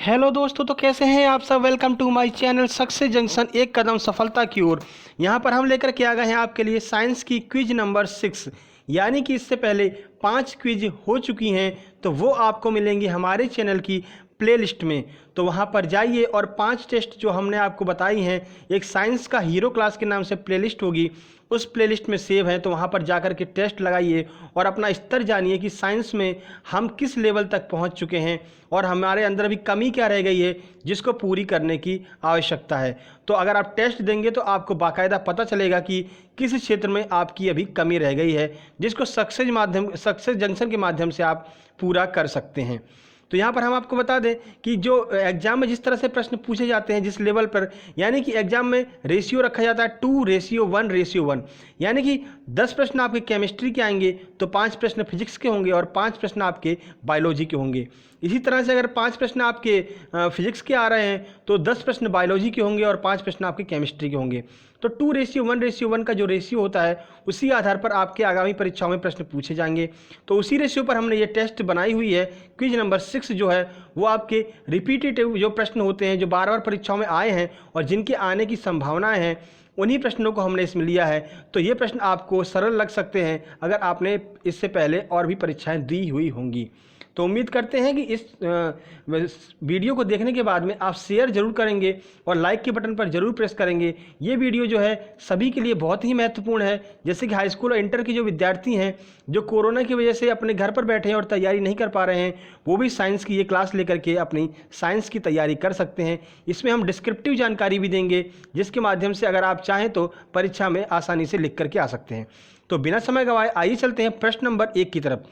Hello दोस्तों, तो कैसे हैं आप सब। Welcome to my channel success junction, एक कदम सफलता की ओर। यहाँ पर हम लेकर के आ गए हैं आपके लिए साइंस की क्विज नंबर 6। यानी कि इससे पहले 5 क्विज हो चुकी हैं, तो वो आपको मिलेंगी हमारे चैनल की प्लेलिस्ट में। तो वहाँ पर जाइए और 5 टेस्ट जो हमने आपको बताई हैं, एक साइंस का हीरो क्लास के नाम से प्लेलिस्ट होगी, उस प्लेलिस्ट में सेव है। तो वहाँ पर जाकर के टेस्ट लगाइए और अपना स्तर जानिए कि साइंस में हम किस लेवल तक पहुँच चुके हैं और हमारे अंदर अभी कमी क्या रह गई है जिसको पूरी करने की आवश्यकता है। तो अगर आप टेस्ट देंगे तो आपको बाकायदा पता चलेगा कि किस क्षेत्र में आपकी अभी कमी रह गई है, जिसको सक्सेस जंक्शन के माध्यम से आप पूरा कर सकते हैं। तो यहाँ पर हम आपको बता दें कि जो एग्जाम में जिस तरह से प्रश्न पूछे जाते हैं जिस लेवल पर, यानी कि एग्जाम में रेशियो रखा जाता है 2:1:1। यानी कि 10 प्रश्न आपके केमिस्ट्री के आएंगे तो 5 प्रश्न फिजिक्स के होंगे और 5 प्रश्न आपके बायोलॉजी के होंगे। इसी तरह से अगर 5 प्रश्न आपके फिजिक्स के आ रहे हैं तो 10 प्रश्न बायोलॉजी के होंगे और 5 प्रश्न आपके केमिस्ट्री के होंगे। तो 2:1:1 का जो रेशियो होता है उसी आधार पर आपके आगामी परीक्षाओं में प्रश्न पूछे जाएंगे। तो उसी रेशियो पर हमने ये टेस्ट बनाई हुई है। क्विज नंबर 6 जो है वो आपके रिपीटेटिव जो प्रश्न होते हैं, जो बार बार परीक्षाओं में आए हैं और जिनके आने की संभावनाएं हैं, उन्हीं प्रश्नों को हमने इसमें लिया है। तो ये प्रश्न आपको सरल लग सकते हैं अगर आपने इससे पहले और भी परीक्षाएं दी हुई होंगी। तो उम्मीद करते हैं कि इस वीडियो को देखने के बाद में आप शेयर जरूर करेंगे और लाइक के बटन पर जरूर प्रेस करेंगे। ये वीडियो जो है सभी के लिए बहुत ही महत्वपूर्ण है। जैसे कि हाई स्कूल और इंटर के जो विद्यार्थी हैं जो कोरोना की वजह से अपने घर पर बैठे हैं और तैयारी नहीं कर पा रहे हैं, वो भी साइंस की ये क्लास लेकर के अपनी साइंस की तैयारी कर सकते हैं। इसमें हम डिस्क्रिप्टिव जानकारी भी देंगे जिसके माध्यम से अगर आप चाहें तो परीक्षा में आसानी से लिख करके आ सकते हैं। तो बिना समय गंवाए आइए चलते हैं प्रश्न नंबर 1 की तरफ।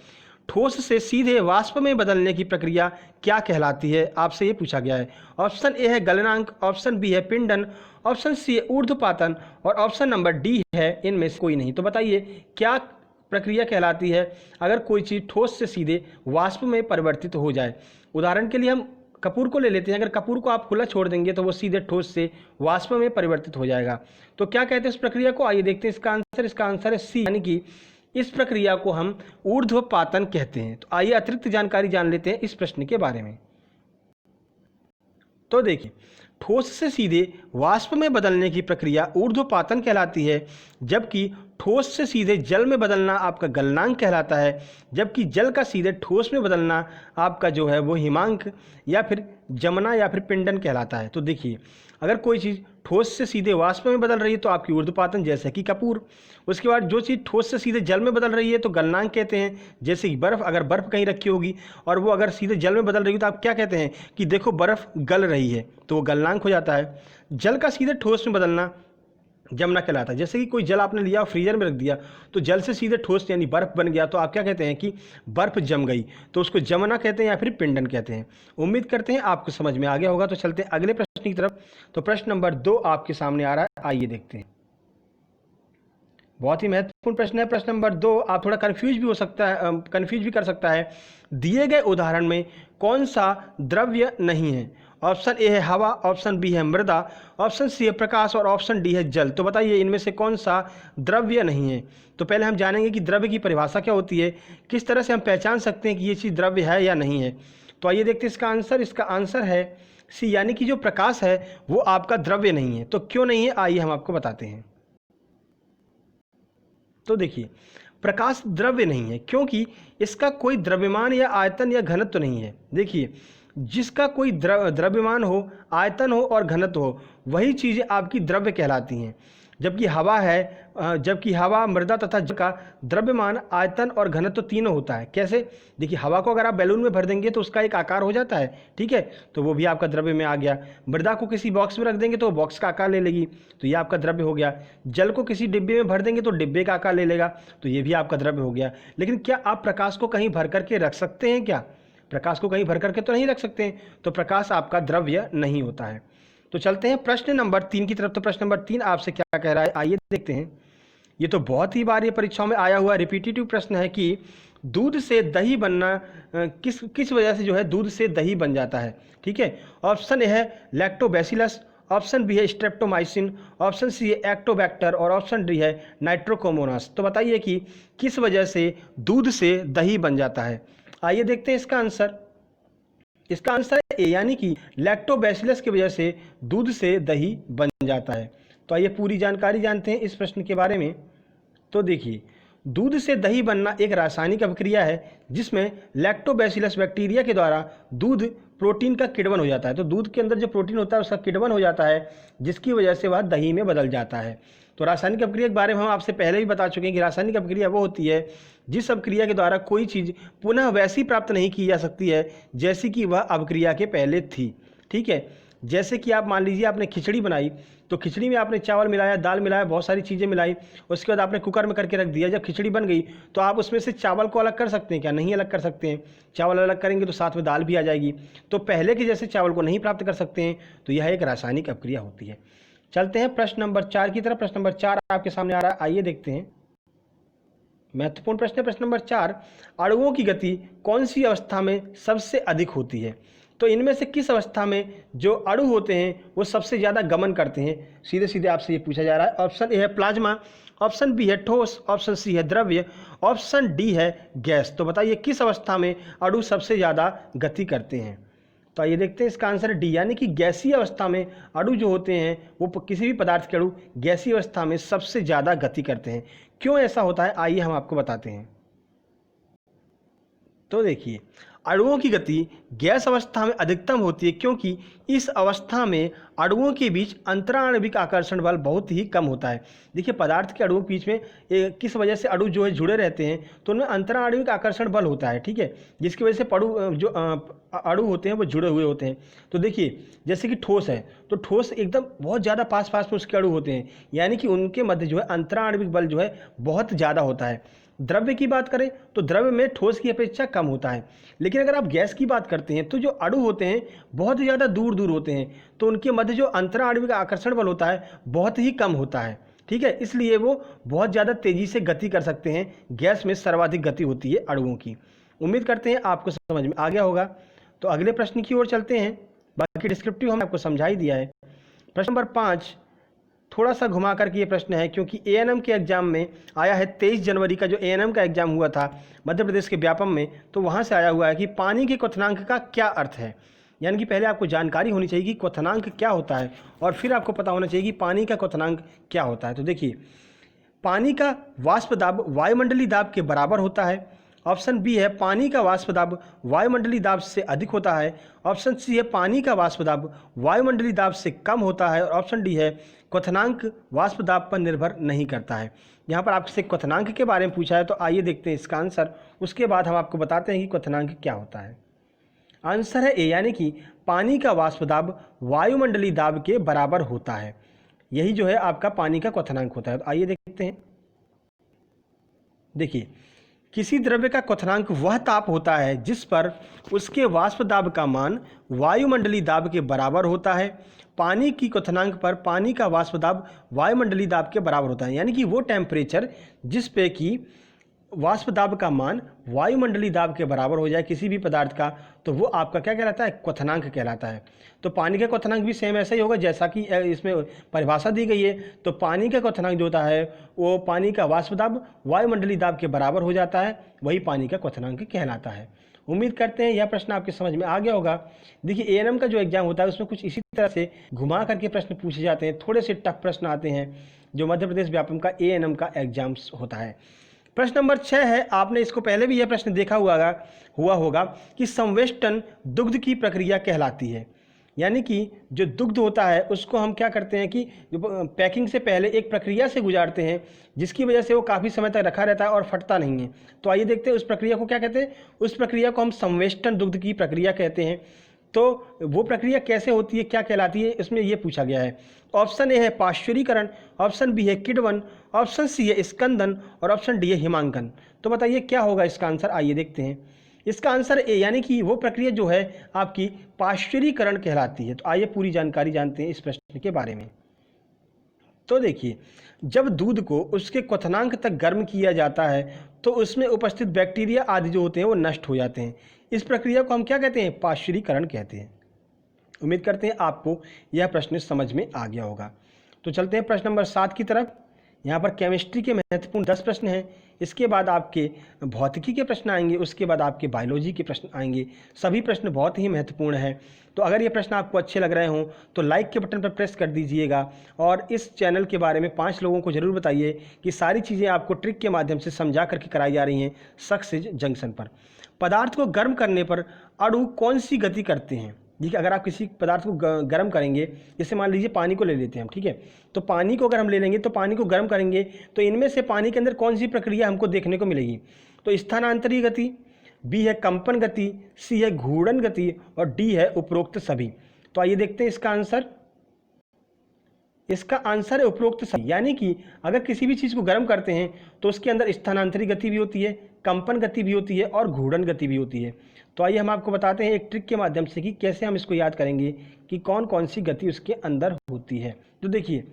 ठोस से सीधे वाष्प में बदलने की प्रक्रिया क्या कहलाती है, आपसे ये पूछा गया है। ऑप्शन ए है गलनांक, ऑप्शन बी है पिंडन, ऑप्शन सी है ऊर्ध्वपातन और ऑप्शन नंबर डी है इनमें से कोई नहीं। तो बताइए क्या प्रक्रिया कहलाती है अगर कोई चीज़ ठोस से सीधे वाष्प में परिवर्तित हो जाए। उदाहरण के लिए हम कपूर को ले लेते हैं। अगर कपूर को आप खुला छोड़ देंगे तो वो सीधे ठोस से वाष्प में परिवर्तित हो जाएगा। तो क्या कहते हैं इस प्रक्रिया को, आइए देखते हैं इसका आंसर है सी, यानी कि इस प्रक्रिया को हम ऊर्ध्वपातन कहते हैं। तो आइए अतिरिक्त जानकारी जान लेते हैं इस प्रश्न के बारे में। तो देखिए, ठोस से सीधे वाष्प में बदलने की प्रक्रिया ऊर्ध्वपातन कहलाती है, जबकि ठोस से सीधे जल में बदलना आपका गलनांक कहलाता है, जबकि जल का सीधे ठोस में बदलना आपका जो है वो हिमांक या फिर जमना या फिर पिंडन कहलाता है। तो देखिए, अगर कोई चीज़ ठोस से सीधे वाष्प में बदल रही है तो आपकी ऊर्ध्वपातन, जैसे कि कपूर। उसके बाद जो चीज़ ठोस से सीधे जल में बदल रही है तो गलनांक कहते हैं, जैसे कि बर्फ़। अगर बर्फ़ कहीं रखी होगी और वो अगर सीधे जल में बदल रही हो तो आप क्या कहते हैं कि देखो बर्फ़ गल रही है, तो वो गलनांक हो जाता है। जल का सीधे ठोस में बदलना जमना कहलाता है। जैसे कि कोई जल आपने लिया और फ्रीजर में रख दिया तो जल से सीधे ठोस यानी बर्फ़ बन गया, तो आप क्या कहते हैं कि बर्फ़ जम गई, तो उसको जमना कहते हैं या फिर पिंडन कहते हैं। उम्मीद करते हैं आपको समझ में आ गया होगा। तो चलते हैं अगले प्रश्न की तरफ। तो प्रश्न नंबर 2 आपके सामने आ रहा है, आइए देखते हैं। बहुत ही महत्वपूर्ण प्रश्न है। प्रश्न नंबर 2 आप थोड़ा कंफ्यूज भी हो सकता है, कंफ्यूज भी कर सकता है। दिए गए उदाहरण में कौन सा द्रव्य नहीं है। ऑप्शन ए है हवा, ऑप्शन बी है मृदा, ऑप्शन सी है प्रकाश और ऑप्शन डी है जल। तो बताइए इनमें से कौन सा द्रव्य नहीं है। तो पहले हम जानेंगे कि द्रव्य की परिभाषा क्या होती है, किस तरह से हम पहचान सकते हैं कि ये चीज़ द्रव्य है या नहीं है। तो आइए देखते हैं इसका आंसर। इसका आंसर है सी, यानी कि जो प्रकाश है वो आपका द्रव्य नहीं है। तो क्यों नहीं है, आइए हम आपको बताते हैं। तो देखिए, प्रकाश द्रव्य नहीं है क्योंकि इसका कोई द्रव्यमान या आयतन या घनत्व तो नहीं है। देखिए, जिसका कोई द्रव्यमान हो, आयतन हो और घनत्व हो, वही चीज़ें आपकी द्रव्य कहलाती हैं। जबकि हवा, मृदा तथा जल का द्रव्यमान, आयतन और घनत्व तीनों होता है। कैसे? देखिए, हवा को अगर आप बैलून में भर देंगे तो उसका एक आकार हो जाता है, ठीक है, तो वो भी आपका द्रव्य में आ गया। मृदा को किसी बॉक्स में रख देंगे तो वो बॉक्स का आकार ले लेगी, तो ये आपका द्रव्य हो गया। जल को किसी डिब्बे में भर देंगे तो डिब्बे का आकार ले लेगा, तो ये भी आपका द्रव्य हो गया। लेकिन क्या आप प्रकाश को कहीं भर करके रख सकते हैं क्या? प्रकाश को कहीं भर करके तो नहीं रख सकते हैं, तो प्रकाश आपका द्रव्य नहीं होता है। तो चलते हैं प्रश्न नंबर 3 की तरफ। तो प्रश्न नंबर 3 आपसे क्या कह रहा है, आइए देखते हैं। ये तो बहुत ही बार ये परीक्षाओं में आया हुआ रिपीटेटिव प्रश्न है कि दूध से दही बनना किस किस वजह से जो है दूध से दही बन जाता है, ठीक है। ऑप्शन ए है लैक्टोबैसिलस, ऑप्शन बी है स्ट्रेप्टोमाइसिन, ऑप्शन सी है एक्टोबैक्टर और ऑप्शन डी है नाइट्रोकोमोनास। तो बताइए कि किस वजह से दूध से दही बन जाता है। आइए देखते हैं इसका आंसर। इसका आंसर है ए यानी कि लैक्टोबैसिलस की वजह से दूध से दही बन जाता है। तो आइए पूरी जानकारी जानते हैं इस प्रश्न के बारे में। तो देखिए, दूध से दही बनना एक रासायनिक अभिक्रिया है जिसमें लैक्टोबैसिलस बैक्टीरिया के द्वारा दूध प्रोटीन का किण्वन हो जाता है। तो दूध के अंदर जो प्रोटीन होता है उसका किण्वन हो जाता है, जिसकी वजह से वह दही में बदल जाता है। तो रासायनिक अभिक्रिया के बारे में हम आपसे पहले भी बता चुके हैं कि रासायनिक अभिक्रिया वो होती है जिस अभिक्रिया के द्वारा कोई चीज़ पुनः वैसी प्राप्त नहीं की जा सकती है जैसी कि वह अभिक्रिया के पहले थी। ठीक है, जैसे कि आप मान लीजिए आपने खिचड़ी बनाई, तो खिचड़ी में आपने चावल मिलाया, दाल मिलाया, बहुत सारी चीज़ें मिलाई, उसके बाद आपने कुकर में करके रख दिया। जब खिचड़ी बन गई तो आप उसमें से चावल को अलग कर सकते हैं क्या? नहीं अलग कर सकते हैं। चावल अलग करेंगे तो साथ में दाल भी आ जाएगी, तो पहले के जैसे चावल को नहीं प्राप्त कर सकते हैं। तो यह एक रासायनिक अभिक्रिया होती है। चलते हैं प्रश्न नंबर 4 की तरफ। प्रश्न नंबर 4 आपके सामने आ रहा है, आइए देखते हैं। महत्वपूर्ण प्रश्न है प्रश्न नंबर 4, अणुओं की गति कौन सी अवस्था में सबसे अधिक होती है? तो इनमें से किस अवस्था में जो अणु होते हैं वो सबसे ज़्यादा गमन करते हैं? सीधे सीधे आपसे ये पूछा जा रहा है। ऑप्शन ए है प्लाज्मा, ऑप्शन बी है ठोस, ऑप्शन सी है द्रव्य, ऑप्शन डी है गैस। तो बताइए किस अवस्था में अणु सबसे ज़्यादा गति करते हैं? तो आइए देखते हैं, इसका आंसर डी यानी कि गैसीय अवस्था में अणु जो होते हैं वो किसी भी पदार्थ के अणु गैसीय अवस्था में सबसे ज़्यादा गति करते हैं। क्यों ऐसा होता है आइए हम आपको बताते हैं। तो देखिए, अणुओं की गति गैस अवस्था में अधिकतम होती है क्योंकि इस अवस्था में अणुओं के बीच अंतराणविक आकर्षण बल बहुत ही कम होता है। देखिए, पदार्थ के अणुओं के बीच में किस वजह से अणु जो है जुड़े रहते हैं, तो उनमें अंतराणविक आकर्षण बल होता है। ठीक है, जिसकी वजह से जो अणु होते हैं वो जुड़े हुए होते हैं। तो देखिए, जैसे कि ठोस है, तो ठोस एकदम बहुत ज़्यादा पास पास में उसके अणु होते हैं, यानी कि उनके मध्य जो है अंतराणविक बल जो है बहुत ज़्यादा होता है। द्रव्य की बात करें तो द्रव्य में ठोस की अपेक्षा कम होता है। लेकिन अगर आप गैस की बात करते हैं तो जो अणु होते हैं बहुत ज़्यादा दूर दूर होते हैं, तो उनके मध्य जो अंतराणविक आकर्षण बल होता है बहुत ही कम होता है। ठीक है, इसलिए वो बहुत ज़्यादा तेज़ी से गति कर सकते हैं। गैस में सर्वाधिक गति होती है अणुओं की। उम्मीद करते हैं आपको समझ में आ गया होगा। तो अगले प्रश्न की ओर चलते हैं। बाकी डिस्क्रिप्टिव हमने आपको समझा ही दिया है। प्रश्न नंबर 5 थोड़ा सा घुमा करके ये प्रश्न है, क्योंकि एएनएम के एग्जाम में आया है। 23 जनवरी का जो एएनएम का एग्जाम हुआ था मध्य प्रदेश के व्यापम में, तो वहाँ से आया हुआ है कि पानी के क्वथनांक का क्या अर्थ है। यानी कि पहले आपको जानकारी होनी चाहिए कि क्वथनांक क्या होता है और फिर आपको पता होना चाहिए कि पानी का क्वथनांक क्या होता है। तो देखिए, पानी का वाष्प दाब वायुमंडलीय दाब के बराबर होता है। ऑप्शन बी है पानी का वाष्प दाब वायुमंडलीय दाब से अधिक होता है। ऑप्शन सी है पानी का वाष्प दाब वायुमंडलीय दाब से कम होता है। और ऑप्शन डी है क्वथनांक वाष्प दाब पर निर्भर नहीं करता है। यहाँ पर आपसे क्वथनांक के बारे में पूछा है, तो आइए देखते हैं इसका आंसर। उसके बाद हम आपको बताते हैं कि क्वथनांक क्या होता है। आंसर है ए, यानी कि पानी का वाष्प दाब वायुमंडलीय दाब के बराबर होता है। यही जो है आपका पानी का क्वथनांक होता है। तो आइए देखते हैं। देखिए, किसी द्रव्य का क्वथनांक वह ताप होता है जिस पर उसके वाष्प दाब का मान वायुमंडलीय दाब के बराबर होता है। पानी की क्वथनांक पर पानी का वाष्प दाब वायुमंडलीय दाब के बराबर होता है, यानी कि वो टेम्परेचर जिस पे कि वाष्प दाब का मान वायुमंडलीय दाब के बराबर हो जाए किसी भी पदार्थ का, तो वो आपका क्या कहलाता है? क्वथनांक कहलाता है। तो पानी का क्वथनांक भी सेम ऐसा ही होगा जैसा कि इसमें परिभाषा दी गई है। तो पानी का क्वथनांक जो होता है वो पानी का वाष्प दाब वायुमंडलीय दाब के बराबर हो जाता है, वही पानी का क्वथनांक कहलाता है। उम्मीद करते हैं यह प्रश्न आपके समझ में आ गया होगा। देखिए, एएनएम का जो एग्जाम होता है उसमें कुछ इसी तरह से घुमा करके प्रश्न पूछे जाते हैं। थोड़े से टफ प्रश्न आते हैं जो मध्य प्रदेश व्यापम का एएनएम का एग्जाम होता है। प्रश्न नंबर 6 है, आपने इसको पहले भी यह प्रश्न देखा हुआ होगा कि संवेष्टन दुग्ध की प्रक्रिया कहलाती है। यानी कि जो दुग्ध होता है उसको हम क्या करते हैं कि जो पैकिंग से पहले एक प्रक्रिया से गुजारते हैं जिसकी वजह से वो काफ़ी समय तक रखा रहता है और फटता नहीं है। तो आइए देखते हैं उस प्रक्रिया को क्या कहते हैं। उस प्रक्रिया को हम संवेष्टन दुग्ध की प्रक्रिया कहते हैं। तो वो प्रक्रिया कैसे होती है, क्या कहलाती है, इसमें ये पूछा गया है। ऑप्शन ए है पाश्चुरीकरण, ऑप्शन बी है किण्वन, ऑप्शन सी है स्कंदन और ऑप्शन डी है हिमांकन। तो बताइए क्या होगा इसका आंसर, आइए देखते हैं। इसका आंसर ए, यानी कि वो प्रक्रिया जो है आपकी पाश्चुरीकरण कहलाती है। तो आइए पूरी जानकारी जानते हैं इस प्रश्न के बारे में। तो देखिए, जब दूध को उसके क्वथनांक तक गर्म किया जाता है तो उसमें उपस्थित बैक्टीरिया आदि जो होते हैं वो नष्ट हो जाते हैं। इस प्रक्रिया को हम क्या कहते हैं? पाश्चुरीकरण कहते हैं। उम्मीद करते हैं आपको यह प्रश्न समझ में आ गया होगा। तो चलते हैं प्रश्न नंबर 7 की तरफ। यहाँ पर केमिस्ट्री के महत्वपूर्ण 10 प्रश्न हैं। इसके बाद आपके भौतिकी के प्रश्न आएंगे, उसके बाद आपके बायोलॉजी के प्रश्न आएंगे। सभी प्रश्न बहुत ही महत्वपूर्ण हैं। तो अगर ये प्रश्न आपको अच्छे लग रहे हों तो लाइक के बटन पर प्रेस कर दीजिएगा और इस चैनल के बारे में 5 लोगों को ज़रूर बताइए कि सारी चीज़ें आपको ट्रिक के माध्यम से समझा करके कराई जा रही हैं सक्सेस जंक्शन पर। पदार्थ को गर्म करने पर अणु कौन सी गति करते हैं? देखिए, अगर आप किसी पदार्थ को गर्म करेंगे, जैसे मान लीजिए पानी को ले लेते हैं हम, ठीक है, तो पानी को अगर हम ले लेंगे तो पानी को गर्म करेंगे तो इनमें से पानी के अंदर कौन सी प्रक्रिया हमको देखने को मिलेगी? तो स्थानांतरी गति, बी है कंपन गति, सी है घूर्णन गति और डी है उपरोक्त सभी। तो आइए देखते हैं इसका आंसर। इसका आंसर है उपरोक्त सभी, यानी कि अगर किसी भी चीज़ को गर्म करते हैं तो उसके अंदर स्थानांतरी गति भी होती है, कंपन गति भी होती है और घूर्णन गति भी होती है। तो आइए हम आपको बताते हैं एक ट्रिक के माध्यम से कि कैसे हम इसको याद करेंगे कि कौन कौन सी गति उसके अंदर होती है। तो देखिए,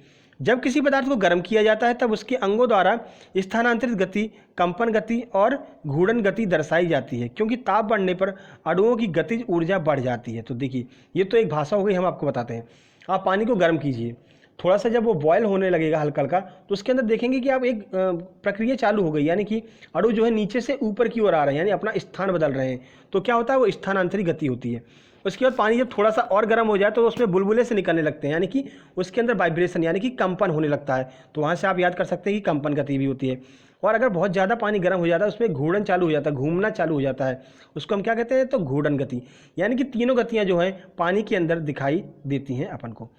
जब किसी पदार्थ को गर्म किया जाता है तब उसके अंगों द्वारा स्थानांतरित गति, कंपन गति और घूर्णन गति दर्शाई जाती है, क्योंकि ताप बढ़ने पर अणुओं की गतिज ऊर्जा बढ़ जाती है। तो देखिए, ये तो एक भाषा हो गई, हम आपको बताते हैं। आप पानी को गर्म कीजिए, थोड़ा सा जब वो बॉयल होने लगेगा हल्का हल्का, तो उसके अंदर देखेंगे कि आप एक प्रक्रिया चालू हो गई, यानी कि अणु जो है नीचे से ऊपर की ओर आ रहे हैं, यानी अपना स्थान बदल रहे हैं। तो क्या होता है, वो स्थानांतरी गति होती है। उसके बाद पानी जब थोड़ा सा और गर्म हो जाए तो उसमें बुलबुले से निकलने लगते हैं, यानी कि उसके अंदर वाइब्रेशन यानी कि कंपन होने लगता है। तो वहाँ से आप याद कर सकते हैं कि कंपन गति भी होती है। और अगर बहुत ज़्यादा पानी गर्म हो जाता है, उसमें घूर्णन चालू हो जाता है, घूमना चालू हो जाता है, उसको हम क्या कहते हैं? तो घूर्णन गति। यानी कि तीनों गतियाँ जो हैं पानी के अंदर दिखाई देती हैं अपन को।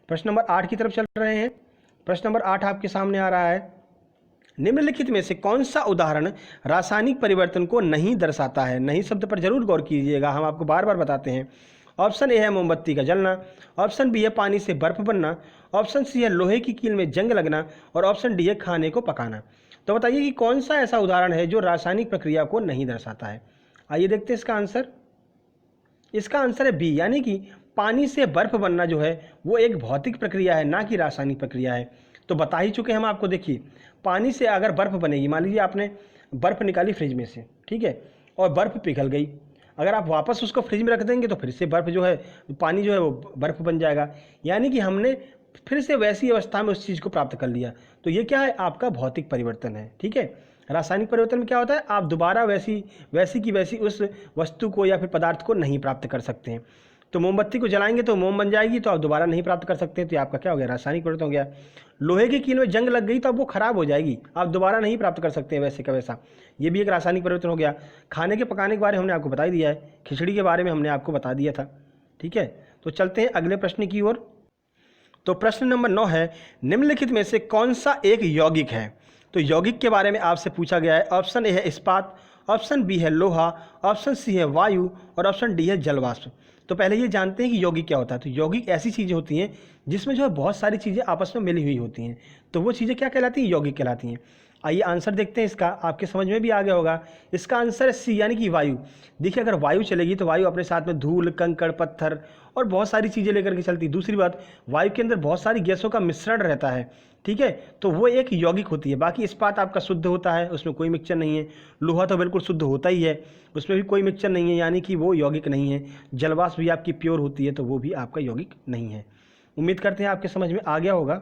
प्रश्न नंबर 8 की तरफ चल रहे हैं। प्रश्न नंबर 8 आपके सामने आ रहा है, निम्नलिखित में से कौन सा उदाहरण रासायनिक परिवर्तन को नहीं दर्शाता है? नहीं शब्द पर जरूर गौर कीजिएगा, हम आपको बार बार बताते हैं। ऑप्शन ए है मोमबत्ती का जलना, ऑप्शन बी है पानी से बर्फ बनना, ऑप्शन सी है लोहे की कील में जंग लगना और ऑप्शन डी है खाने को पकाना। तो बताइए कि कौन सा ऐसा उदाहरण है जो रासायनिक प्रक्रिया को नहीं दर्शाता है? आइए देखते हैं इसका आंसर। इसका आंसर है बी, यानी कि पानी से बर्फ बनना जो है वो एक भौतिक प्रक्रिया है, ना कि रासायनिक प्रक्रिया है। तो बता ही चुके हम आपको। देखिए, पानी से अगर बर्फ बनेगी, मान लीजिए आपने बर्फ निकाली फ्रिज में से, ठीक है, और बर्फ पिघल गई, अगर आप वापस उसको फ्रिज में रख देंगे तो फिर से बर्फ जो है, पानी जो है वो बर्फ बन जाएगा, यानी कि हमने फिर से वैसी अवस्था में उस चीज़ को प्राप्त कर लिया। तो ये क्या है? आपका भौतिक परिवर्तन है, ठीक है। रासायनिक परिवर्तन में क्या होता है? आप दोबारा वैसी की वैसी उस वस्तु को या फिर पदार्थ को नहीं प्राप्त कर सकते हैं। तो मोमबत्ती को जलाएंगे तो मोम बन जाएगी, तो आप दोबारा नहीं प्राप्त कर सकते हैं। तो आपका क्या हो गया? रासायनिक परिवर्तन हो गया। लोहे की कील में जंग लग गई तो अब वो खराब हो जाएगी, आप दोबारा नहीं प्राप्त कर सकते हैं वैसे का वैसा। ये भी एक रासायनिक परिवर्तन हो गया। खाने के पकाने के बारे में हमने आपको बता ही दिया है, खिचड़ी के बारे में हमने आपको बता दिया था, ठीक है। तो चलते हैं अगले प्रश्न की ओर। तो प्रश्न नंबर 9 है, निम्नलिखित में से कौन सा एक यौगिक है? तो यौगिक के बारे में आपसे पूछा गया है। ऑप्शन ए है इस्पात, ऑप्शन बी है लोहा, ऑप्शन सी है वायु और ऑप्शन डी है जलवाष्प। तो पहले ये जानते हैं कि यौगिक क्या होता है। तो यौगिक ऐसी चीज़ें होती हैं जिसमें जो है बहुत सारी चीज़ें आपस में मिली हुई होती हैं, तो वो चीज़ें क्या कहलाती हैं? यौगिक कहलाती हैं। आइए आंसर देखते हैं इसका, आपके समझ में भी आ गया होगा। इसका आंसर है सी, यानी कि वायु। देखिए, अगर वायु चलेगी तो वायु अपने साथ में धूल, कंकड़, पत्थर और बहुत सारी चीज़ें लेकर के चलती है। दूसरी बात, वायु के अंदर बहुत सारी गैसों का मिश्रण रहता है, ठीक है, तो वो एक यौगिक होती है। बाकी इस्पात आपका शुद्ध होता है, उसमें कोई मिक्सचर नहीं है। लोहा तो बिल्कुल शुद्ध होता ही है, उसमें भी कोई मिक्सचर नहीं है, यानी कि वो यौगिक नहीं है। जलवाष्प भी आपकी प्योर होती है, तो वो भी आपका यौगिक नहीं है। उम्मीद करते हैं आपके समझ में आ गया होगा।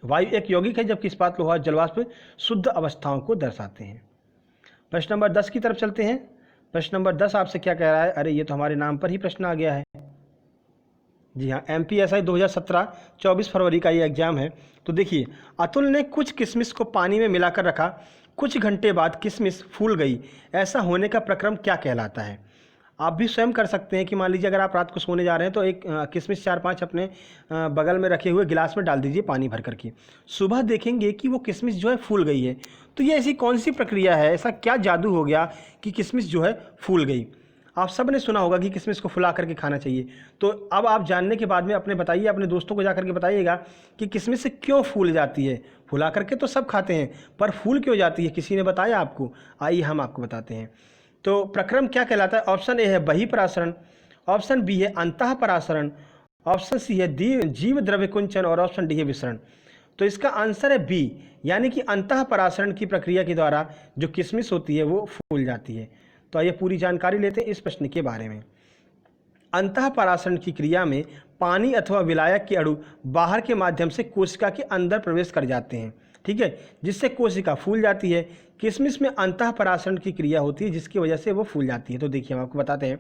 वायु एक यौगिक है, जबकि इस्पात, लोहा, जलवाष्प शुद्ध अवस्थाओं को दर्शाते हैं। प्रश्न नंबर 10 की तरफ चलते हैं। प्रश्न नंबर 10 आपसे क्या कह रहा है? अरे ये तो हमारे नाम पर ही प्रश्न आ गया है। जी हाँ, MPSI 2017 24 फरवरी का ये एग्जाम है। तो देखिए, अतुल ने कुछ किशमिश को पानी में मिलाकर रखा, कुछ घंटे बाद किशमिश फूल गई, ऐसा होने का प्रक्रम क्या कहलाता है? आप भी स्वयं कर सकते हैं कि मान लीजिए अगर आप रात को सोने जा रहे हैं तो एक किशमिश 4-5 अपने बगल में रखे हुए गिलास में डाल दीजिए पानी भर करके। सुबह देखेंगे कि वो किशमिश जो है फूल गई है। तो ये ऐसी कौन सी प्रक्रिया है, ऐसा क्या जादू हो गया कि किशमिश जो है फूल गई? आप सब ने सुना होगा कि किशमिश को फुला करके खाना चाहिए। तो अब आप जानने के बाद में अपने बताइए, अपने दोस्तों को जा करके बताइएगा कि किशमिश से क्यों फूल जाती है। फुला करके तो सब खाते हैं, पर फूल क्यों जाती है? किसी ने बताया आपको? आइए हम आपको बताते हैं। तो प्रक्रम क्या कहलाता है? ऑप्शन ए है बहिःपरासरण, ऑप्शन बी है अंतःपरासरण, ऑप्शन सी है जीव द्रव्य कुंचन और ऑप्शन डी है विसरण। तो इसका आंसर है बी, यानी कि अंतःपरासरण की प्रक्रिया के द्वारा जो किशमिश होती है वो फूल जाती है। तो आइए पूरी जानकारी लेते हैं इस प्रश्न के बारे में। अंतःपरासरण की क्रिया में पानी अथवा विलायक के अणु बाहर के माध्यम से कोशिका के अंदर प्रवेश कर जाते हैं। ठीक है, जिससे कोशिका फूल जाती है। किशमिश में अंतःपराशरण की क्रिया होती है जिसकी वजह से वो फूल जाती है। तो देखिए हम आपको बताते हैं,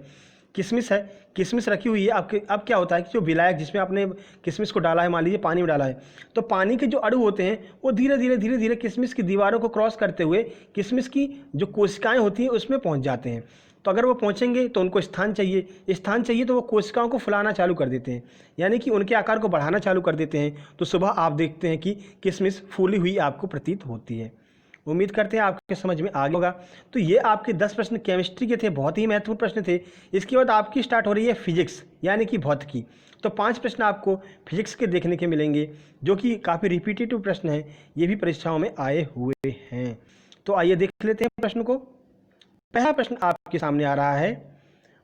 किशमिश है, किशमिश रखी हुई है आपके। अब क्या होता है कि जो विलायक जिसमें आपने किशमिश को डाला है, मान लीजिए पानी में डाला है, तो पानी के जो अणु होते हैं वो धीरे धीरे किशमिश की दीवारों को क्रॉस करते हुए किशमिश की जो कोशिकाएं होती हैं उसमें पहुंच जाते हैं। तो अगर वो पहुंचेंगे तो उनको स्थान चाहिए तो वो कोशिकाओं को फुलाना चालू कर देते हैं, यानी कि उनके आकार को बढ़ाना चालू कर देते हैं। तो सुबह आप देखते हैं कि किशमिश फूली हुई आपको प्रतीत होती है। उम्मीद करते हैं आपके समझ में आ गया होगा। तो ये आपके 10 प्रश्न केमिस्ट्री के थे, बहुत ही महत्वपूर्ण प्रश्न थे। इसके बाद आपकी स्टार्ट हो रही है फिजिक्स यानी कि भौतिकी। तो 5 प्रश्न आपको फिजिक्स के देखने के मिलेंगे जो कि काफ़ी रिपीटेटिव प्रश्न हैं, ये भी परीक्षाओं में आए हुए हैं। तो आइए देख लेते हैं प्रश्न को। पहला प्रश्न आपके सामने आ रहा है,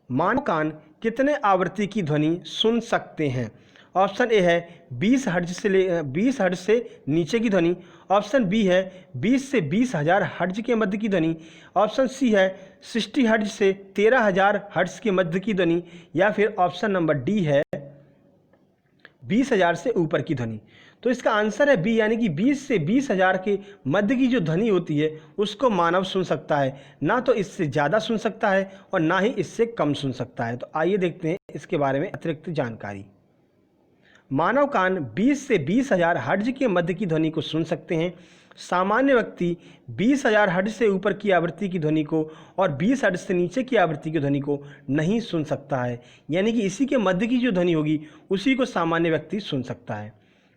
मानव कान कितने आवृत्ति की ध्वनि सुन सकते हैं? ऑप्शन ए है 20 हर्ट्ज से नीचे की ध्वनि। ऑप्शन बी है 20 से 20,000 हर्ट्ज के मध्य की ध्वनि। ऑप्शन सी है 60 हर्ट्ज से 13,000 हर्ट्ज के मध्य की ध्वनि। या फिर ऑप्शन नंबर डी है 20,000 से ऊपर की ध्वनि। तो इसका आंसर है बी, यानी कि 20 से 20,000 के मध्य की जो ध्वनि होती है उसको मानव सुन सकता है, ना तो इससे ज़्यादा सुन सकता है और ना ही इससे कम सुन सकता है। तो आइए देखते हैं इसके बारे में अतिरिक्त जानकारी। मानव कान 20 से 20,000 हर्ट्ज के मध्य की ध्वनि को सुन सकते हैं। सामान्य व्यक्ति 20,000 हर्ट्ज से ऊपर की आवृत्ति की ध्वनि को और 20 हर्ट्ज से नीचे की आवृत्ति की ध्वनि को नहीं सुन सकता है, यानी कि इसी के मध्य की जो ध्वनि होगी उसी को सामान्य व्यक्ति सुन सकता है।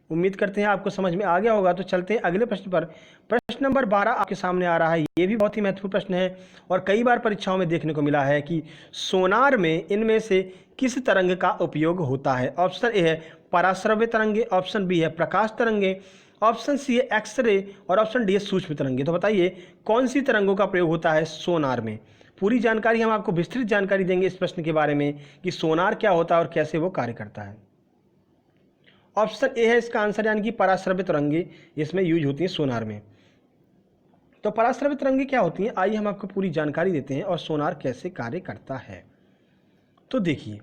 उम्मीद करते हैं आपको समझ में आ गया होगा। तो चलते हैं अगले प्रश्न पर। प्रश्न नंबर 12 आपके सामने आ रहा है। ये भी बहुत ही महत्वपूर्ण प्रश्न है और कई बार परीक्षाओं में देखने को मिला है कि सोनार में इनमें से किस तरंग का उपयोग होता है? ऑप्शन ए है पराश्रव्य तरंगे, ऑप्शन बी है प्रकाश तरंगे, ऑप्शन सी है एक्सरे और ऑप्शन डी है सूक्ष्म तरंगे। तो बताइए कौन सी तरंगों का प्रयोग होता है सोनार में? पूरी जानकारी हम आपको विस्तृत जानकारी देंगे इस प्रश्न के बारे में कि सोनार क्या होता है और कैसे वो कार्य करता है। ऑप्शन ए है इसका आंसर, यानी कि पराश्रव्य तरंगे इसमें यूज होती हैं सोनार में। तो पराश्रव्य तरंगे क्या होती हैं, आइए हम आपको पूरी जानकारी देते हैं और सोनार कैसे कार्य करता है। तो देखिए,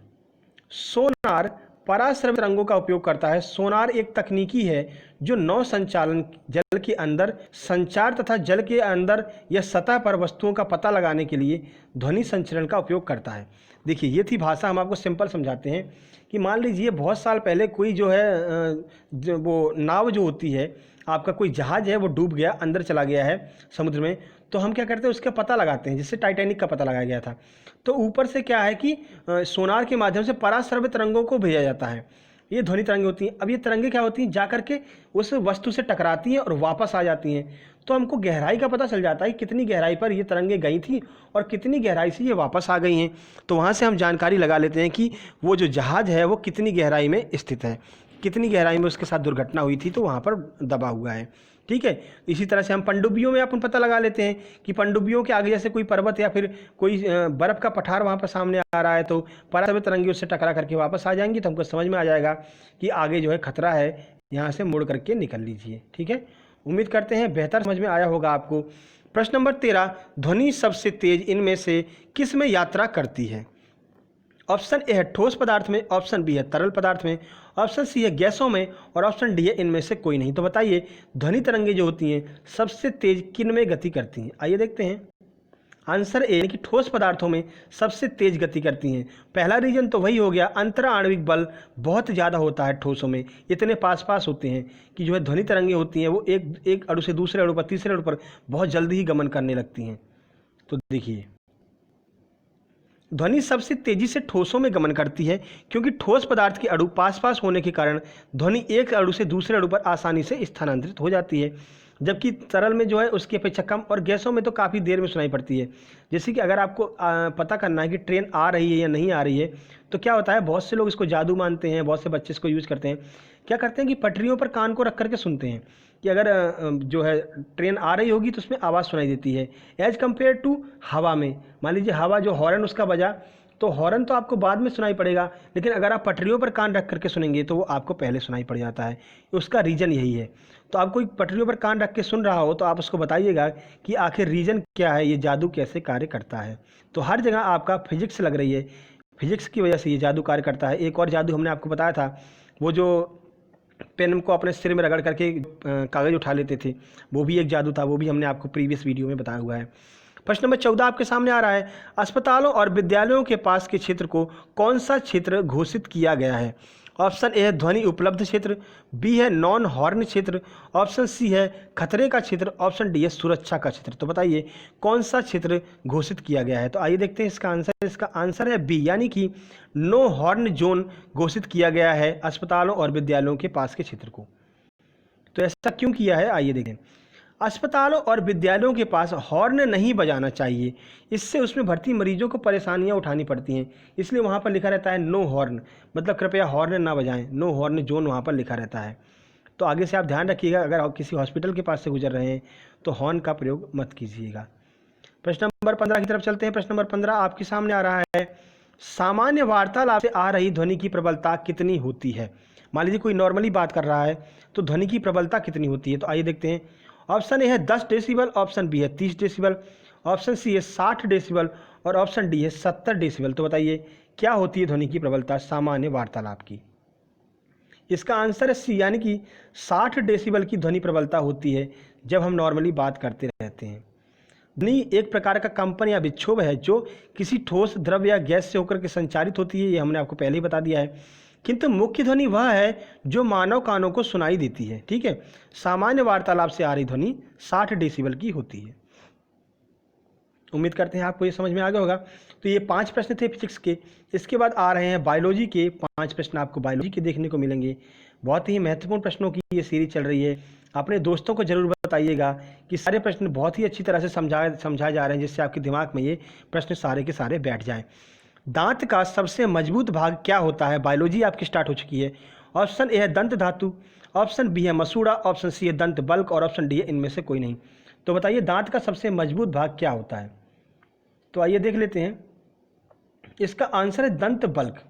सोनार पराश्रव्य तरंगों का उपयोग करता है। सोनार एक तकनीकी है जो नौ संचालन, जल के अंदर संचार तथा जल के अंदर या सतह पर वस्तुओं का पता लगाने के लिए ध्वनि संचरण का उपयोग करता है। देखिए, ये थी भाषा, हम आपको सिंपल समझाते हैं कि मान लीजिए बहुत साल पहले कोई जो है वो नाव जो होती है, आपका कोई जहाज है वो डूब गया, अंदर चला गया है समुद्र में, तो हम क्या करते हैं उसका पता लगाते हैं, जिससे टाइटैनिक का पता लगाया गया था। तो ऊपर से क्या है कि सोनार के माध्यम से पराश्रव्य तरंगों को भेजा जाता है। ये ध्वनि तरंगे होती हैं। अब ये तरंगे क्या होती हैं, जा करके उस वस्तु से टकराती हैं और वापस आ जाती हैं। तो हमको गहराई का पता चल जाता है कि कितनी गहराई पर ये तरंगे गई थी और कितनी गहराई से ये वापस आ गई हैं। तो वहाँ से हम जानकारी लगा लेते हैं कि वो जो जहाज़ है वो कितनी गहराई में स्थित है, कितनी गहराई में उसके साथ दुर्घटना हुई थी तो वहाँ पर दबा हुआ है। ठीक है, इसी तरह से हम पनडुब्बियों में अपन पता लगा लेते हैं कि पनडुब्बियों के आगे जैसे कोई पर्वत या फिर कोई बर्फ़ का पठार वहाँ पर सामने आ रहा है तो पराश्रव्य तरंगे उससे टकरा करके वापस आ जाएंगी, तो हमको समझ में आ जाएगा कि आगे जो है खतरा है, यहाँ से मुड़ करके निकल लीजिए। ठीक है, उम्मीद करते हैं बेहतर समझ में आया होगा आपको। प्रश्न नंबर 13, ध्वनि सबसे तेज इनमें से किस में यात्रा करती है? ऑप्शन ए है ठोस पदार्थ में, ऑप्शन बी है तरल पदार्थ में, ऑप्शन सी है गैसों में और ऑप्शन डी है इनमें से कोई नहीं। तो बताइए ध्वनि तरंगे जो होती हैं सबसे तेज किन में गति करती हैं? आइए देखते हैं। आंसर ए, यानी कि ठोस पदार्थों में सबसे तेज गति करती हैं। पहला रीजन तो वही हो गया, अंतराण्विक बल बहुत ज़्यादा होता है ठोसों में, इतने पास पास होते हैं कि जो है ध्वनि तरंगे होती हैं वो एक अणु से दूसरे अणु पर, तीसरे अणु पर बहुत जल्दी ही गमन करने लगती हैं। तो देखिए, ध्वनि सबसे तेजी से ठोसों में गमन करती है क्योंकि ठोस पदार्थ के अणु पास पास होने के कारण ध्वनि एक अणु से दूसरे अणु पर आसानी से स्थानांतरित हो जाती है, जबकि तरल में जो है उसकी अपेक्षा कम और गैसों में तो काफ़ी देर में सुनाई पड़ती है। जैसे कि अगर आपको पता करना है कि ट्रेन आ रही है या नहीं आ रही है तो क्या होता है, बहुत से लोग इसको जादू मानते हैं, बहुत से बच्चे इसको यूज़ करते हैं। क्या करते हैं कि पटरियों पर कान को रख करके सुनते हैं कि अगर जो है ट्रेन आ रही होगी तो उसमें आवाज़ सुनाई देती है एज़ कम्पेयर टू हवा में। मान लीजिए हवा जो हॉर्न उसका बजा तो हॉर्न तो आपको बाद में सुनाई पड़ेगा, लेकिन अगर आप पटरियों पर कान रख करके सुनेंगे तो वो आपको पहले सुनाई पड़ जाता है। उसका रीज़न यही है। तो आप कोई पटरियों पर कान रख के सुन रहा हो तो आप उसको बताइएगा कि आखिर रीज़न क्या है, ये जादू कैसे कार्य करता है। तो हर जगह आपका फिजिक्स लग रही है, फिजिक्स की वजह से ये जादू कार्य करता है। एक और जादू हमने आपको बताया था, वो जो पेन को अपने सिर में रगड़ करके कागज़ उठा लेते थे, वो भी एक जादू था, वो भी हमने आपको प्रीवियस वीडियो में बताया हुआ है। प्रश्न नंबर 14 आपके सामने आ रहा है, अस्पतालों और विद्यालयों के पास के क्षेत्र को कौन सा क्षेत्र घोषित किया गया है? ऑप्शन ए है ध्वनि उपलब्ध क्षेत्र, बी है नॉन हॉर्न क्षेत्र, ऑप्शन सी है खतरे का क्षेत्र, ऑप्शन डी है सुरक्षा का क्षेत्र। तो बताइए कौन सा क्षेत्र घोषित किया गया है? तो आइए देखते हैं इसका आंसर। इसका आंसर है बी, यानी कि नो हॉर्न जोन घोषित किया गया है अस्पतालों और विद्यालयों के पास के क्षेत्र को। तो ऐसा क्यों किया है, आइए देखें। अस्पतालों और विद्यालयों के पास हॉर्न नहीं बजाना चाहिए, इससे उसमें भर्ती मरीजों को परेशानियां उठानी पड़ती हैं, इसलिए वहाँ पर लिखा रहता है नो हॉर्न, मतलब कृपया हॉर्न ना बजाएं, नो हॉर्न जोन वहाँ पर लिखा रहता है। तो आगे से आप ध्यान रखिएगा, अगर आप किसी हॉस्पिटल के पास से गुजर रहे हैं तो हॉर्न का प्रयोग मत कीजिएगा। प्रश्न नंबर 15 की तरफ चलते हैं। प्रश्न नंबर 15 आपके सामने आ रहा है, सामान्य वार्तालाप से आ रही ध्वनि की प्रबलता कितनी होती है? मान लीजिए कोई नॉर्मली बात कर रहा है तो ध्वनि की प्रबलता कितनी होती है? तो आइए देखते हैं। ऑप्शन ए है 10 डेसिबल, ऑप्शन बी है 30 डेसिबल, ऑप्शन सी है 60 डेसिबल और ऑप्शन डी है 70 डेसिबल। तो बताइए क्या होती है ध्वनि की प्रबलता सामान्य वार्तालाप की? इसका आंसर है सी, यानी कि 60 डेसिबल की ध्वनि प्रबलता होती है जब हम नॉर्मली बात करते रहते हैं। ध्वनि एक प्रकार का कंपन या विक्षोभ है जो किसी ठोस द्रव्य या गैस से होकर के संचारित होती है, ये हमने आपको पहले ही बता दिया है। किंतु मुख्य ध्वनि वह है जो मानव कानों को सुनाई देती है। ठीक है, सामान्य वार्तालाप से आ रही ध्वनि 60 डेसिबल की होती है। उम्मीद करते हैं आपको ये समझ में आ गया होगा। तो ये 5 प्रश्न थे फिजिक्स के। इसके बाद आ रहे हैं बायोलॉजी के 5 प्रश्न, आपको बायोलॉजी के देखने को मिलेंगे। बहुत ही महत्वपूर्ण प्रश्नों की ये सीरीज चल रही है। अपने दोस्तों को जरूर बताइएगा कि सारे प्रश्न बहुत ही अच्छी तरह से समझाए जा रहे हैं, जिससे आपके दिमाग में ये प्रश्न सारे के सारे बैठ जाएं। दांत का सबसे मजबूत भाग क्या होता है? बायोलॉजी आपकी स्टार्ट हो चुकी है। ऑप्शन ए है दंत धातु, ऑप्शन बी है मसूड़ा, ऑप्शन सी है दंत बल्क और ऑप्शन डी है इनमें से कोई नहीं। तो बताइए दांत का सबसे मजबूत भाग क्या होता है? तो आइए देख लेते हैं। इसका आंसर है दंत बल्क,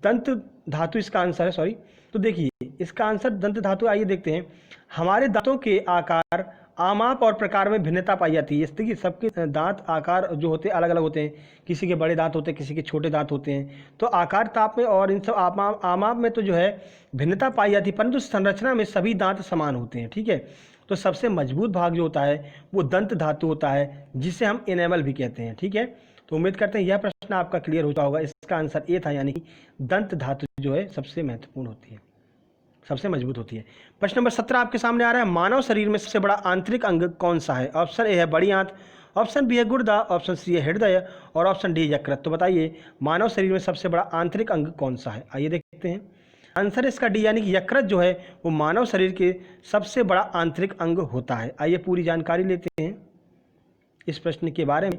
दंत धातु इसका आंसर है, सॉरी। तो देखिए इसका आंसर दंत धातु। आइए देखते हैं। हमारे दांतों के आकार, आमाप और प्रकार में भिन्नता पाई जाती है। देखिए सबके दांत आकार जो होते हैं अलग अलग होते हैं, किसी के बड़े दांत होते हैं, किसी के छोटे दांत होते हैं। तो आकार ताप में और इन सब आमाप में तो जो है भिन्नता पाई जाती है, परंतु संरचना में सभी दांत समान होते हैं। ठीक है, तो सबसे मजबूत भाग जो होता है वो दंत धातु होता है, जिसे हम इनेमल भी कहते हैं। ठीक है, तो उम्मीद करते हैं यह प्रश्न आपका क्लियर होता होगा। इसका आंसर ए था, यानी कि दंत धातु जो है सबसे महत्वपूर्ण होती है, सबसे मजबूत होती है। प्रश्न नंबर 17 आपके सामने आ रहा है, मानव शरीर में सबसे बड़ा आंतरिक अंग कौन सा है? ऑप्शन ए है बड़ी आंत, ऑप्शन बी है गुर्दा, ऑप्शन सी है हृदय और ऑप्शन डी यकृत। तो बताइए मानव शरीर में सबसे बड़ा आंतरिक अंग कौन सा है? आइए देखते हैं। आंसर इसका डी, यानी कि यकृत जो है वो मानव शरीर के सबसे बड़ा आंतरिक अंग होता है। आइए पूरी जानकारी लेते हैं इस प्रश्न के बारे में।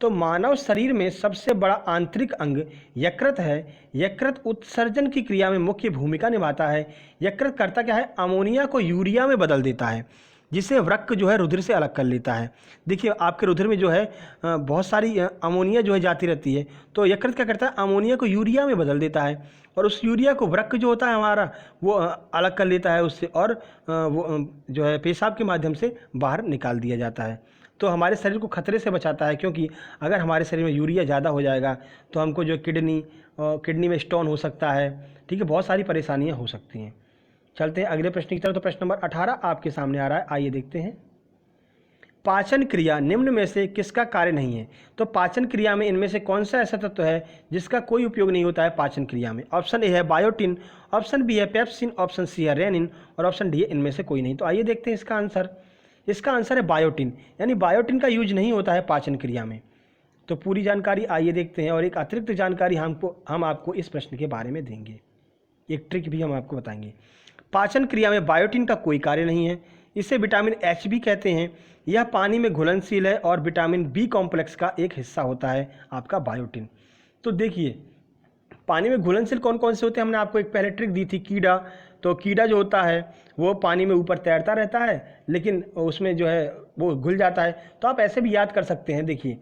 तो मानव शरीर में सबसे बड़ा आंतरिक अंग यकृत है। यकृत उत्सर्जन की क्रिया में मुख्य भूमिका निभाता है। यकृत करता क्या है? अमोनिया को यूरिया में बदल देता है, जिसे वृक्क जो है रुधिर से अलग कर लेता है। देखिए आपके रुधिर में जो है बहुत सारी अमोनिया जो है जाती रहती है, तो यकृत क्या करता है? अमोनिया को यूरिया में बदल देता है और उस यूरिया को वृक्क जो होता है हमारा वो अलग कर लेता है उससे, और वो जो है पेशाब के माध्यम से बाहर निकाल दिया जाता है। तो हमारे शरीर को खतरे से बचाता है, क्योंकि अगर हमारे शरीर में यूरिया ज़्यादा हो जाएगा तो हमको जो किडनी में स्टोन हो सकता है। ठीक है, बहुत सारी परेशानियां हो सकती हैं। चलते हैं अगले प्रश्न की तरफ। तो प्रश्न नंबर 18 आपके सामने आ रहा है, आइए देखते हैं। पाचन क्रिया निम्न में से किसका कार्य नहीं है? तो पाचन क्रिया में इनमें से कौन सा ऐसा तत्व है जिसका कोई उपयोग नहीं होता है पाचन क्रिया में? ऑप्शन ए है बायोटिन, ऑप्शन बी है पेप्सिन, ऑप्शन सी है रेनिन और ऑप्शन डी है इनमें से कोई नहीं। तो आइए देखते हैं इसका आंसर। इसका आंसर है बायोटिन, यानी बायोटिन का यूज नहीं होता है पाचन क्रिया में। तो पूरी जानकारी आइए देखते हैं, और एक अतिरिक्त जानकारी हम आपको इस प्रश्न के बारे में देंगे, एक ट्रिक भी हम आपको बताएंगे। पाचन क्रिया में बायोटिन का कोई कार्य नहीं है। इसे विटामिन एच भी कहते हैं। यह पानी में घुलनशील है और विटामिन बी कॉम्प्लेक्स का एक हिस्सा होता है आपका बायोटिन। तो देखिए पानी में घुलनशील कौन कौन से होते हैं, हमने आपको एक पहले ट्रिक दी थी, कीड़ा। तो कीड़ा जो होता है वो पानी में ऊपर तैरता रहता है, लेकिन उसमें जो है वो घुल जाता है। तो आप ऐसे भी याद कर सकते हैं। देखिए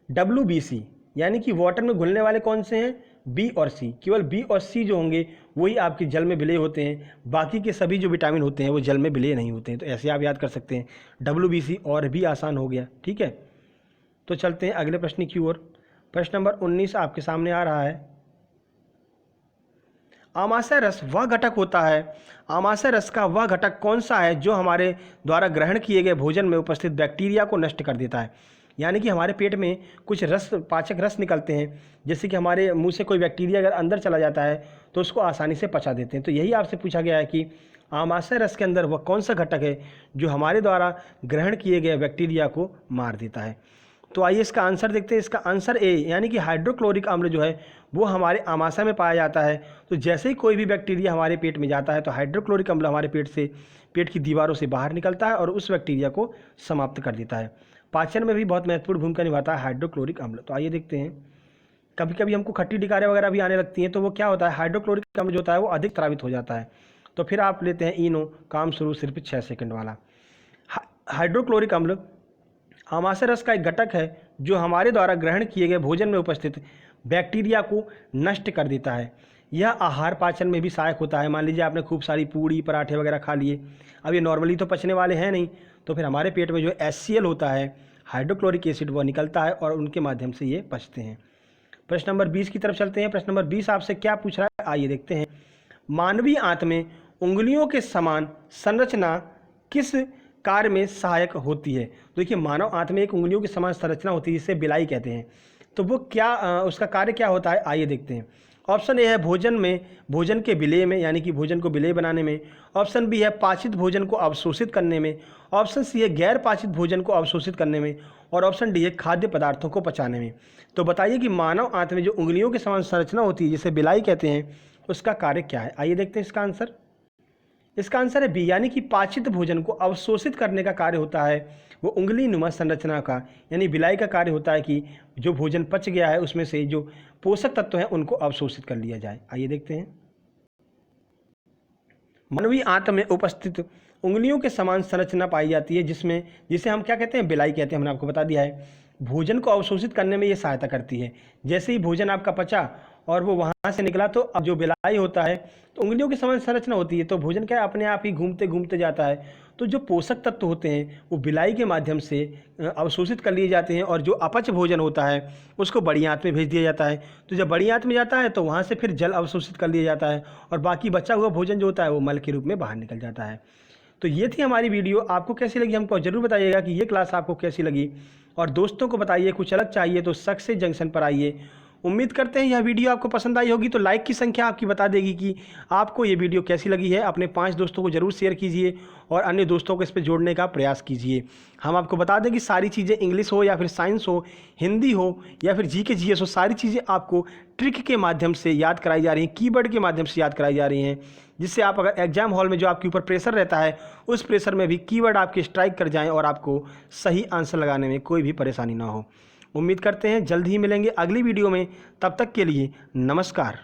WBC, यानी कि वाटर में घुलने वाले कौन से हैं? बी और सी। केवल बी और सी जो होंगे वही आपके जल में विलय होते हैं, बाकी के सभी जो विटामिन होते हैं वो जल में विलय नहीं होते हैं। तो ऐसे आप याद कर सकते हैं, WBC, और भी आसान हो गया। ठीक है, तो चलते हैं अगले प्रश्न की ओर। प्रश्न नंबर 19 आपके सामने आ रहा है। आमाशय रस वह घटक होता है, आमाशय रस का वह घटक कौन सा है जो हमारे द्वारा ग्रहण किए गए भोजन में उपस्थित बैक्टीरिया को नष्ट कर देता है। यानी कि हमारे पेट में कुछ रस, पाचक रस निकलते हैं, जैसे कि हमारे मुंह से कोई बैक्टीरिया अगर अंदर चला जाता है तो उसको आसानी से पचा देते हैं। तो यही आपसे पूछा गया है कि आमाशय रस के अंदर वह कौन सा घटक है जो हमारे द्वारा ग्रहण किए गए बैक्टीरिया को मार देता है। तो आइए इसका आंसर देखते हैं। इसका आंसर ए यानी कि हाइड्रोक्लोरिक अम्ल जो है वो हमारे आमाशय में पाया जाता है। तो जैसे ही कोई भी बैक्टीरिया हमारे पेट में जाता है तो हाइड्रोक्लोरिक अम्ल हमारे पेट की दीवारों से बाहर निकलता है और उस बैक्टीरिया को समाप्त कर देता है। पाचन में भी बहुत महत्वपूर्ण भूमिका निभाता है हाइड्रोक्लोरिक अम्ल। तो आइए देखते हैं। कभी कभी हमको खट्टी डिकारें वगैरह भी आने लगती हैं, तो वो क्या होता है, हाइड्रोक्लोरिक अम्ल जो होता है वो अधिक स्रावित हो जाता है। तो फिर आप लेते हैं इनो, काम शुरू सिर्फ 6 सेकंड वाला। हाइड्रोक्लोरिक अम्ल आमाशय रस का एक घटक है जो हमारे द्वारा ग्रहण किए गए भोजन में उपस्थित बैक्टीरिया को नष्ट कर देता है। यह आहार पाचन में भी सहायक होता है। मान लीजिए आपने खूब सारी पूड़ी पराठे वगैरह खा लिए, अब ये नॉर्मली तो पचने वाले हैं नहीं, तो फिर हमारे पेट में जो HCl होता है, हाइड्रोक्लोरिक एसिड, वह निकलता है और उनके माध्यम से ये पचते हैं। प्रश्न नंबर 20 की तरफ चलते हैं। प्रश्न नंबर 20 आपसे क्या पूछ रहा है, आइए देखते हैं। मानवीय आंत में उंगलियों के समान संरचना किस कार्य में सहायक होती है। देखिए, मानव आंत में एक उंगलियों की समान संरचना होती है जिसे बिलाई कहते हैं। तो वो क्या, उसका कार्य क्या होता है, आइए देखते हैं। ऑप्शन ए है भोजन के विलेय में, यानी कि भोजन को विलेय बनाने में। ऑप्शन बी है पाचित भोजन को अवशोषित करने में। ऑप्शन सी है गैर पाचित भोजन को अवशोषित करने में। और ऑप्शन डी है खाद्य पदार्थों को पचाने में। तो बताइए कि मानव आंत में जो उंगलियों के समान संरचना होती है जिसे बिलाई कहते हैं, उसका कार्य क्या है। आइए देखते हैं इसका आंसर। इसका आंसर है बी, यानी कि पाचित भोजन को अवशोषित करने का कार्य होता है वो उंगली नुमा संरचना का, यानी बिलाई का कार्य होता है कि जो भोजन पच गया है उसमें से जो पोषक तत्व हैं उनको अवशोषित कर लिया जाए। आइए देखते हैं। मानवीय आंत में उपस्थित उंगलियों के समान संरचना पाई जाती है जिसे हम क्या कहते हैं, बिलाई कहते हैं। हमने आपको बता दिया है। भोजन को अवशोषित करने में ये सहायता करती है। जैसे ही भोजन आपका पचा और वो वहाँ से निकला, तो अब जो बिलाई होता है तो उंगलियों की समान संरचना होती है, तो भोजन क्या है, अपने आप ही घूमते घूमते जाता है। तो जो पोषक तत्व होते हैं वो बिलाई के माध्यम से अवशोषित कर लिए जाते हैं और जो अपच भोजन होता है उसको बड़ी आंत में भेज दिया जाता है। तो जब बड़ी आंत में जाता है तो वहाँ से फिर जल अवशोषित कर लिया जाता है और बाकी बचा हुआ भोजन जो होता है वो मल के रूप में बाहर निकल जाता है। तो ये थी हमारी वीडियो। आपको कैसी लगी हमको ज़रूर बताइएगा कि ये क्लास आपको कैसी लगी, और दोस्तों को बताइए। कुछ अलग चाहिए तो सक्सेस जंक्शन पर आइए। उम्मीद करते हैं यह वीडियो आपको पसंद आई होगी। तो लाइक की संख्या आपकी बता देगी कि आपको ये वीडियो कैसी लगी है। अपने 5 दोस्तों को ज़रूर शेयर कीजिए और अन्य दोस्तों को इस पर जोड़ने का प्रयास कीजिए। हम आपको बता दें कि सारी चीज़ें, इंग्लिश हो या फिर साइंस हो, हिंदी हो या फिर GK GS हो, सारी चीज़ें आपको ट्रिक के माध्यम से याद कराई जा रही हैं, कीवर्ड के माध्यम से याद कराई जा रही हैं, जिससे आप अगर एग्जाम हॉल में जो आपके ऊपर प्रेशर रहता है उस प्रेशर में भी कीवर्ड आपके स्ट्राइक कर जाएँ और आपको सही आंसर लगाने में कोई भी परेशानी ना हो। उम्मीद करते हैं जल्द ही मिलेंगे अगली वीडियो में। तब तक के लिए नमस्कार।